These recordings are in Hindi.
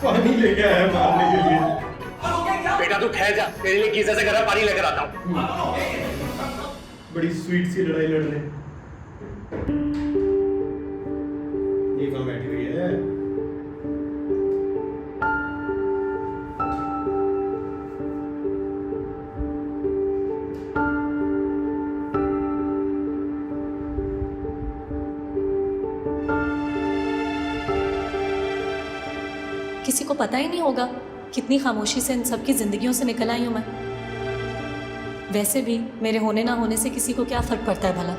पानी लेके आया मारने के लिए। बेटा तू ठहर जा, तेरे लिए गीजर से गर्म पानी लेकर आता हूँ। बड़ी स्वीट सी लड़ाई लड़ रहे। ये कहाँ बैठी हुई है? किसी को पता ही नहीं होगा कितनी खामोशी से इन सबकी जिंदगियों से निकल आई हूं मैं। वैसे भी मेरे होने ना होने से किसी को क्या फर्क पड़ता है भला।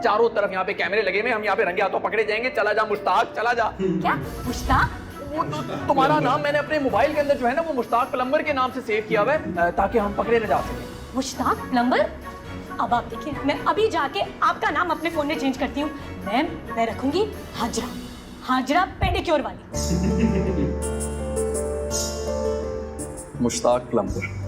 चारों तरफ यहाँ पे कैमरे लगे हुए, हम यहाँ पे रंगे हाथों पकड़े जाएंगे। चला जा मुश्ताक, चला जा। क्या मुश्ताक? वो तो तुम्हारा नाम मैंने अपने मोबाइल के अंदर जो है ना वो मुश्ताक प्लम्बर के नाम से सेव किया हुआ है ताकि हम पकड़े न जा सकें। मुश्ताक प्लम्बर? अब आप देखिए, मैं अभी जाके आपका नाम अपने फोन में चेंज करती हूँ। मैम मैं रखूंगी हाजरा, हाजरा पेडिक्योर वाली। मुश्ताक प्लम्बर।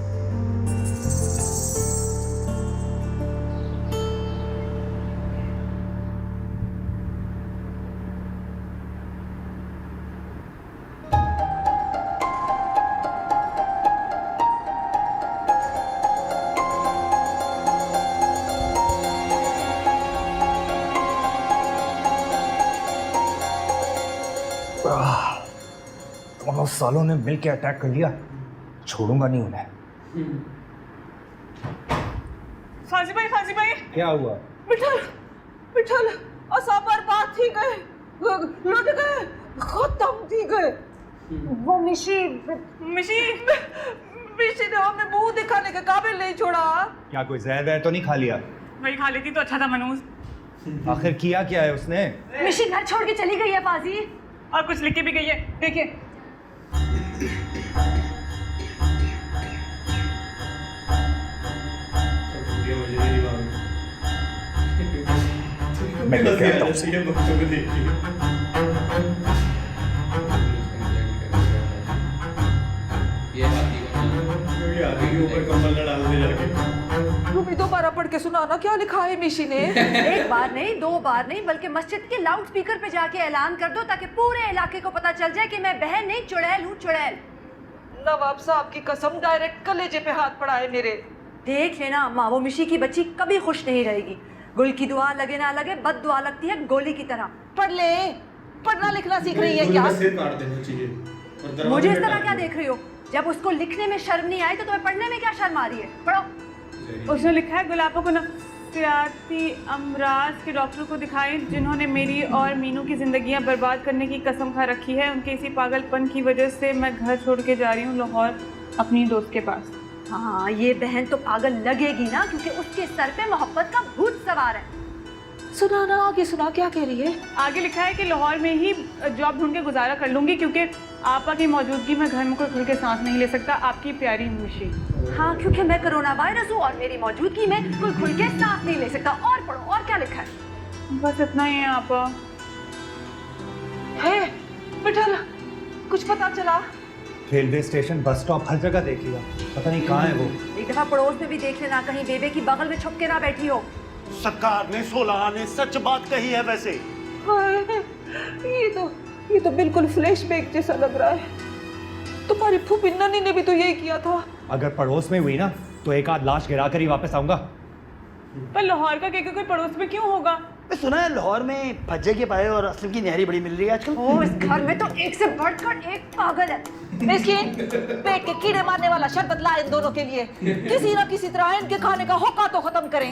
दोनों सालों ने मिलकर अटैक कर लिया, छोड़ूंगा नहीं उन्हें। फाजी भाई क्या हुआ? बिठल असाबर बात थी गए, लुट गए, खत्म थी गए। वो मिशी ने हमें मुंह दिखाने के काबिल नहीं छोड़ा। क्या कोई जहर वहर तो नहीं खा लिया? वही खा लेती तो अच्छा था मनूज। आखिर किया क्या है उसने? मिशी घर छोड़ के चली गई है फाजी, और कुछ लिख के भी गई है, देखिए। मैं लेके आता हूँ। तुम भी दोबारा पढ़ के सुनाना क्या लिखा है मिशी ने। एक बार नहीं, दो बार नहीं, बल्कि मस्जिद के लाउड स्पीकर पे जाके ऐलान कर दो ताकि पूरे इलाके को पता चल जाए कि मैं बहन नहीं चुड़ैल हूँ, चुड़ैल। नवाब साहब की कसम, डायरेक्ट कलेजे पे हाथ पड़ा है मेरे। देख लेना अम्मा, वो मिशी की बच्ची कभी खुश नहीं रहेगी। गुल की दुआ लगे ना लगे, बद दुआ लगती है गोली की तरह। पढ़ ले, पढ़ना लिखना सीख रही है क्या? सिर काट देना चाहिए। मुझे इस तरह क्या देख रही हो? जब उसको लिखने में शर्म नहीं आई तो तुम्हें पढ़ने में क्या शर्म आ रही है? पढ़ो। उसने लिखा है गुलाबों को नफसियाती अमराज के डॉक्टर को दिखाएं जिन्होंने मेरी और मीनू की जिंदगियां बर्बाद करने की कसम खा रखी है। उनके इसी पागलपन की वजह से मैं घर छोड़ के जा रही हूँ लाहौर अपनी दोस्त के पास। हाँ, ये बहन तो पागल लगेगी ना, क्योंकि उसके सर पे मोहब्बत का भूत सवार है। सुनाना आगे, सुना क्या कह रही है? आगे लिखा है कि लाहौर में ही जॉब ढूंढ के गुजारा कर लूंगी क्योंकि आपा की मौजूदगी में घर में कोई खुल के सांस नहीं ले सकता। आपकी प्यारी मिशी। हाँ, क्योंकि मैं कोरोना वायरस हूँ और मेरी मौजूदगी में कोई खुल के सांस नहीं ले सकता। और पढ़ो, और क्या लिखा है? बस इतना ही है आपा। है बिठल, कुछ पता चला? रेलवे स्टेशन, बस स्टॉप, हर जगह देख लिया, पता नहीं कहाँ है वो। एक दफा पड़ोस में भी देख लेना, कहीं बेबे की बगल में छुप के ना बैठी हो। सरकार ने 16 ने सच बात कही है। वैसे ये तो बिल्कुल फ्लैशबैक जैसा लग रहा है। तुम्हारी फूफी ननी ने भी तो यही किया था। अगर पड़ोस में हुई ना तो एक आध लाश गिरा कर ही वापस आऊंगा। पर लाहौर का केक कोई पड़ोस में क्यों होगा? सुना है लाहौर में भज्जे के पाए और असलम की न्यारी बड़ी मिल रही है आजकल। ओ, इस घर में तो एक से बढ़कर एक पागल है। देखिए, पेट के कीड़े मारने वाला शरबत ला इन दोनों के लिए। किसी ना किसी तरह इनके खाने का होका तो खत्म करें।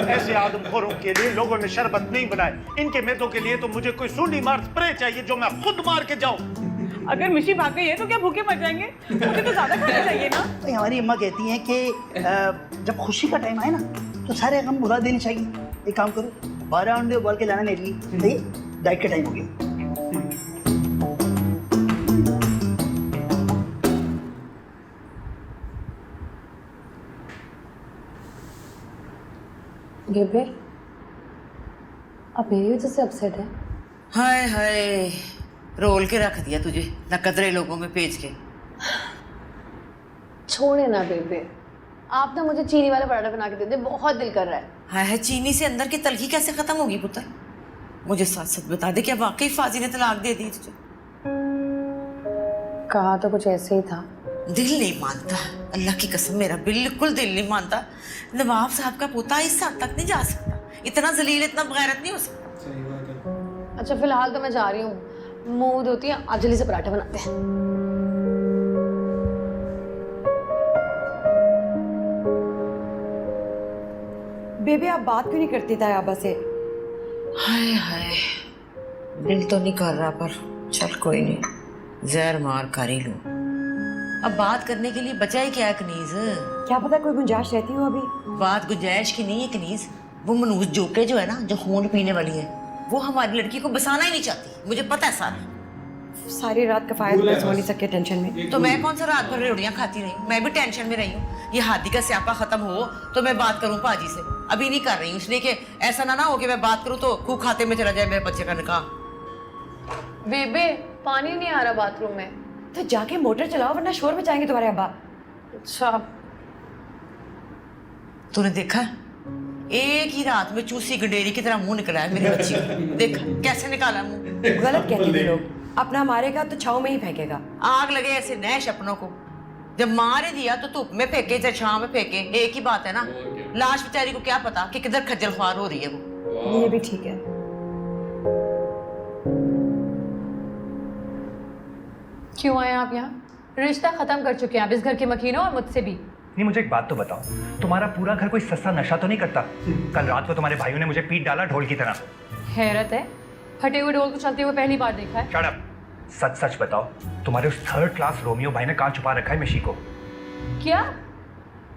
ऐसे आदमखोरों के लिए लोगों ने शरबत नहीं बनाए। इनके मैदों के लिए तो मुझे कोई सूंडी मार स्प्रे चाहिए जो मैं खुद मार के जाऊं। अगर मिशी भाग गई है तो क्या भूखे मर जाएंगे? मुझे तो ज्यादा खाना चाहिए ना। भाई हमारी अम्मा कहती हैं कि जब खुशी का टाइम आए ना तो सारे गम भुला देने चाहिए। एक काम करो, 12 अंडे उबाल के लाना मेरे लिए, सही? डाइट का टाइम हो गया। बेबे, अब मेरी वजह से अपसेट है? हाय हाय, रोल के रख दिया तुझे नकदरे लोगों में भेज के। छोड़े ना बेबे, आप ना मुझे चीनी वाला पराठा बना के दे दे, बहुत दिल कर रहा है। हाय हाय, चीनी से अंदर की तलखी कैसे खत्म होगी पुत्र? मुझे सच सच बता दे, क्या वाकई फाजी ने तलाक दे दी तुझे? कहा तो कुछ ऐसे ही था। दिल नहीं मानता, अल्लाह की कसम मेरा बिल्कुल दिल नहीं मानता। नवाब साहब का पोता इस हद तक नहीं जा सकता, इतना जलील, इतना बगैरत नहीं हो सकता। सही बात है। अच्छा फिलहाल तो मैं जा रही हूँ, मुंह धोती है, आज जल्दी से पराठा बनाते हैं। बेबी आप बात क्यों नहीं करती तायाबा से? हाय हाय, दिल तो नहीं कर रहा, पर चल कोई नहीं, जहर मार कर ही लूं। अब बात करने के लिए बचा ही क्या है कनीज? क्या पता कोई गुंजाइश रहती हो अभी? बात गुंजाइश की नहीं है कनीज, वो मनूज जोके जो है ना, जो खून पीने वाली है, वो हमारी लड़की को बसाना ही नहीं चाहती, मुझे पता है सारा। सारी रात कफायत बस हो नहीं सके टेंशन में। तो मैं कौन सा रात भर रोटियां खाती रही हूँ? मैं भी टेंशन में रही हूँ। ये हादी का स्यापा खत्म हो तो मैं बात करूँ पाजी से, अभी नहीं कर रही हूँ, इसलिए कि ऐसा ना हो कि मैं बात करूँ तो खूब खाते में चला जाए मेरे बच्चे का निकाह। बेबे पानी नहीं आ रहा बाथरूम में। तो जाके मोटर चलाओ वरना शोर मचाएंगे तुम्हारे अब्बा। अच्छा तूने देखा, एक ही रात में चूसी गंडेरी की तरह मुंह निकला है मेरे बच्ची का। देख कैसे निकाला मुंह। गलत कहते हैं लोग, अपना मारेगा तो छाव में ही फेंकेगा। आग लगे ऐसे नैश अपनों को, जब मार ही दिया तो धूप में फेंके चाहे छांव में फेंके, एक ही बात है ना। लाश बेचारी को क्या पता कि किधर खज्जल ख्वार हो रही है वो। ये भी ठीक है। क्यों आए आप यहाँ? रिश्ता खत्म कर चुके हैं आप इस घर के मकीनों और मुझसे भी। नहीं, मुझे एक बात तो बताओ, तुम्हारा पूरा घर कोई सस्ता नशा तो नहीं करता? कल रात को तुम्हारे भाइयों ने मुझे पीट डाला ढोल की तरह। हैरत है, फटे हुए ढोल को चलते हुए पहली बार देखा है। शट अप, सच सच बताओ, तुम्हारे उस थर्ड क्लास रोमियो भाई ने कहाँ छुपा रखा है मिशी को? क्या?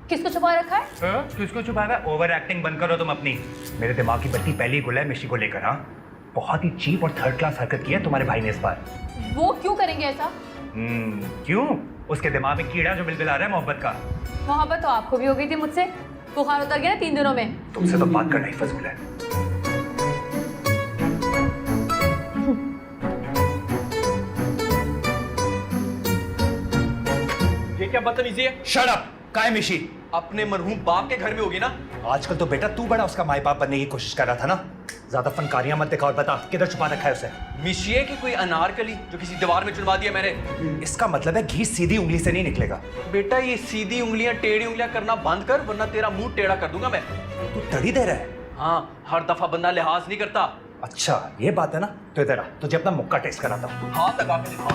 किसको छुपा रखा है? किसको छुपा है? ओवर एक्टिंग बंद करो तुम अपनी। मेरे दिमाग की बत्ती पहले ही गुल है मिशी को लेकर। हाँ, बहुत ही चीप और थर्ड क्लास हरकत की है तुम्हारे भाई ने इस बार। वो क्यों करेंगे ऐसा? क्यों? उसके दिमाग में कीड़ा जो बिलबिला रहा है मोहब्बत का। मोहब्बत तो आपको भी हो गई थी मुझसे, बुखार उतर गया ना 3 दिनों में। तुमसे तो बात करना ही फजूल है। ये क्या बदतमीजी है? शट अप, काय मिशी? अपने मरहूम बाप के घर में होगी ना। आजकल तो बेटा तू बड़ा उसका माई बाप बनने की कोशिश कर रहा था ना। ज्यादा फनकारियां मत दिखा और बता किधर छुपा रखा है उसे। मिशिए की कोई अनारकली जो किसी दीवार में चुनवा दिया मैंने। इसका मतलब है घी सीधी उंगली से नहीं निकलेगा। बेटा ये सीधी उंगलियां टेढ़ी उंगलियां करना बंद कर, वरना तेरा मुंह टेढ़ा कर दूंगा मैं। तू तड़ी दे रहा है? हाँ, हर दफा बंदा लिहाज नहीं करता। अच्छा ये बात है ना, तो इधर आ, तुझे अपना मुक्का टेस्ट कराता हूँ। हाथ लगा के दिखाओ।